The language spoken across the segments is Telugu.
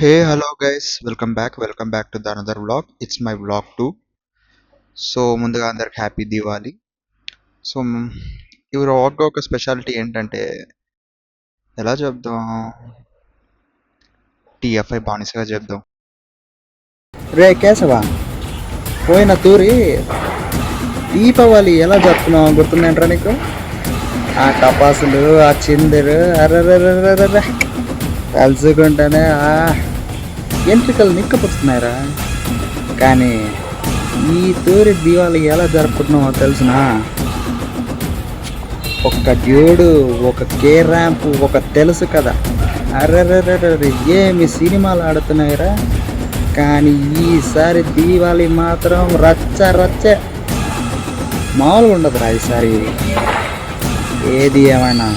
Hey, hello guys, welcome back to the another vlog. It's my vlog too. So ముందుగా అందరికి హ్యాపీ దివాలి. సో ఈ vlog ఒక స్పెషాలిటీ ఏంటంటే ఎలా చెప్దాం, టీఎఫ్ఐ బానిసగా చెప్దాం. రే కేశవ, పోయిన తూరి దీపావళి ఎలా జరుపుకున్నావు గుర్తున్నాయంట్రా నీకు? ఆ టపాసులు, ఆ చిందరు, అర్రర్రర్రర్ర తలుచుకుంటానే ఎంట్రికలు నిక్కపుస్తున్నాయిరా. కానీ ఈ తూరి దీపావళి ఎలా జరుపుకుంటున్నావో తెలిసినా, ఒక డ్యూడు, ఒక కే ర్యాంపు, ఒక తెలుసు కదా. అర్రర్రర్ర ఏమి సినిమాలు ఆడుతున్నాయిరా. కానీ ఈసారి దీపావళి మాత్రం రచ్చ రచ్చ, మామూలుగా ఉండదురా ఈసారి. ఏది ఏమైనా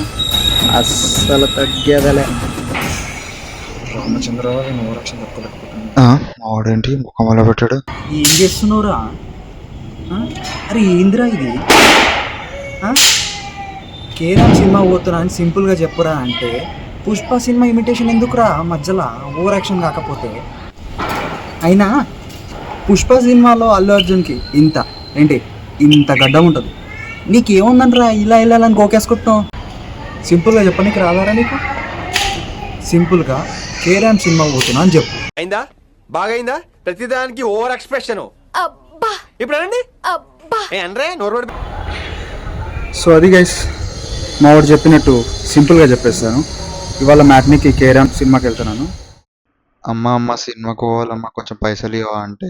అస్సలు తగ్గేదలే. ఆడేంటి ముఖం వల్ల పెట్టాడు? ఏం చేస్తున్నావురా? అరే ఏందిరా ఇది? కేరామ్ సినిమా పోతున్నా అని సింపుల్గా చెప్పురా అంటే, పుష్ప సినిమా ఇమిటేషన్ ఎందుకురా మధ్యలో ఓవర్ యాక్షన్ కాకపోతే? అయినా పుష్ప సినిమాలో అల్లు అర్జున్కి ఇంత గడ్డం ఉంటుంది, నీకేముందనరా ఇలా అని గోకేసుకుంటున్నావు? సింపుల్గా చెప్పనీకి రాదారా నీకు? సింపుల్గా కేరామ్ సినిమా పోతున్నా అని చెప్పు. అయిందా? బాగైందా? ప్రతిదానికి ఓవర్ ఎక్స్ప్రెషన్. ఇప్పుడు అనండి. సో అది గైస్, మా వాడు చెప్పినట్టు సింపుల్గా చెప్పేస్తాను. ఇవాళ మ్యాట్నీకి కేరామ్ సినిమాకి వెళ్తున్నాను. అమ్మ సినిమాకు పోవాలమ్మా, కొంచెం పైసలు ఇవ్వ అంటే,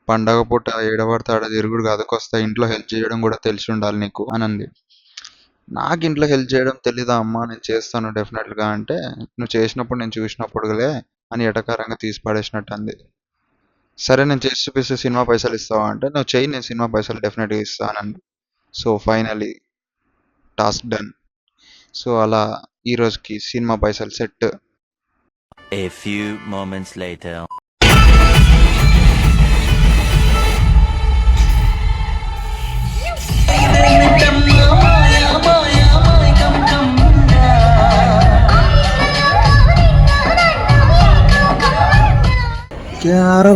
పండగ పూట ఏడబడితే ఆడ తిరుగుడు కాదుకొస్తా, ఇంట్లో హెల్ప్ చేయడం కూడా తెలిసి ఉండాలి నీకు అని అంది. నాకు ఇంట్లో హెల్ప్ చేయడం తెలీదా అమ్మా, నేను చేస్తాను డెఫినెట్గా అంటే, నువ్వు చేసినప్పుడు నేను చూసినప్పుడులే అని ఎటకారంగా తీసి పడేసినట్టు అంది. సరే నేను చేసి చూపిస్తే సినిమా పైసలు ఇస్తావా అంటే, నువ్వు చెయ్యి, నేను సినిమా పైసలు డెఫినెట్గా ఇస్తానండి. So finally task done. So అలా ఈరోజుకి సినిమా పైసలు set. A few moments later.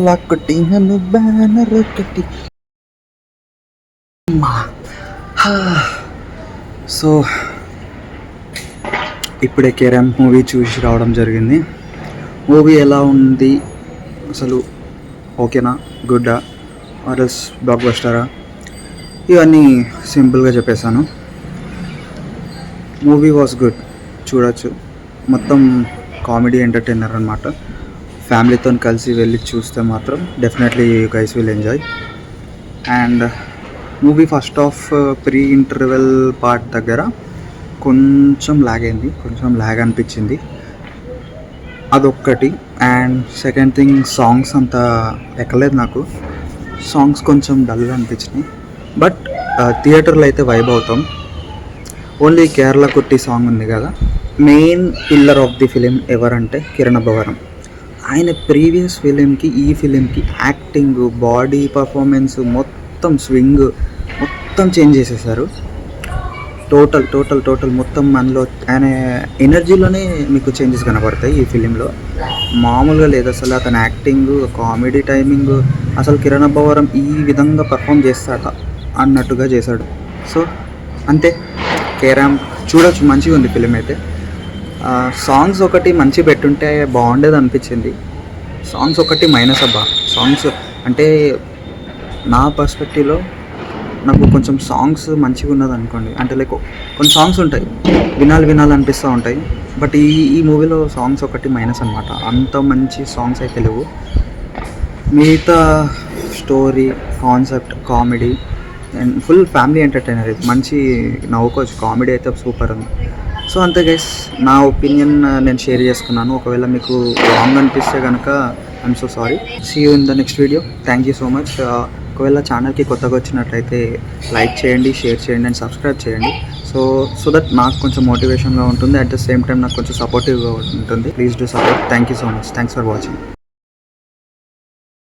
ఒకటి నన్ను బ్యానర్ ఒకటి. సో ఇప్పుడే కేరామ్ మూవీ చూసి రావడం జరిగింది. మూవీ ఎలా ఉంది అసలు? ఓకేనా, గుడ్డా, ఆర్ఎస్ బ్లాక్ బస్టరా? ఇవన్నీ సింపుల్గా చెప్పేశాను. మూవీ వాజ్ గుడ్, చూడొచ్చు. మొత్తం కామెడీ ఎంటర్టైనర్ అనమాట. ఫ్యామిలీతో కలిసి వెళ్ళి చూస్తే మాత్రం definitely you guys will enjoy. And movie first of pre interval part దగ్గర కొంచెం లాగ్ అనిపించింది, అదొక్కటి. అండ్ సెకండ్ థింగ్, సాంగ్స్ అంతా ఎక్కలేదు నాకు. సాంగ్స్ కొంచెం డల్గా అనిపించినాయి. బట్ థియేటర్లో అయితే వైబ్ అవుతాం. ఓన్లీ కేరళ కుట్టి సాంగ్ ఉంది కదా, main pillar of the film ఎవరంటే కిరణ్ అబ్బవరం. ఆయన ప్రీవియస్ ఫిలింకి ఈ ఫిలింకి యాక్టింగ్, బాడీ పర్ఫార్మెన్స్, మొత్తం స్వింగ్ మొత్తం చేంజ్ చేసేసారు. టోటల్ మొత్తం మనలో ఆయన ఎనర్జీలోనే మీకు చేంజెస్ కనబడతాయి ఈ ఫిలింలో. మామూలుగా లేదు అసలు. అతని యాక్టింగ్, కామెడీ టైమింగ్, అసలు కిరణ్ అబ్బవరం ఈ విధంగా పర్ఫామ్ చేస్తాట అన్నట్టుగా చేశాడు. సో అంతే, కేరామ్ చూడొచ్చు, మంచిగా ఉంది ఫిలిం అయితే. సాంగ్స్ ఒకటి మంచి పెట్టుంటే బాగుండేది అనిపించింది. సాంగ్స్ ఒకటి మైనస్ అబ్బా. సాంగ్స్ అంటే నా పర్స్పెక్టివ్లో నాకు కొంచెం సాంగ్స్ మంచిగా ఉన్నది అనుకోండి, అంటే లైక్ కొన్ని సాంగ్స్ ఉంటాయి వినాలనిపిస్తూ ఉంటాయి. బట్ ఈ మూవీలో సాంగ్స్ ఒకటి మైనస్ అనమాట. అంత మంచి సాంగ్స్ అయితే లేవు. మిగతా story, concept, comedy and full family entertainer. ఇది మంచి నవ్వుకోవచ్చు, కామెడీ అయితే సూపర్ ఉంది. సో అంతే గైస్, నా ఒపీనియన్ నేను షేర్ చేసుకున్నాను. ఒకవేళ మీకు రాంగ్ అనిపిస్తే కనుక I'm so sorry. See you in the next video. Thank you so much. ఒకవేళ ఛానల్కి కొత్తగా వచ్చినట్లయితే లైక్ చేయండి, షేర్ చేయండి అండ్ సబ్స్క్రైబ్ చేయండి. సో దట్ నాకు కొంచెం మోటివేషన్గా ఉంటుంది, అట్ ద సేమ్ టైం నాకు కొంచెం సపోర్టివ్గా ఉంటుంది. Please do support. Thank you so much. Thanks for watching.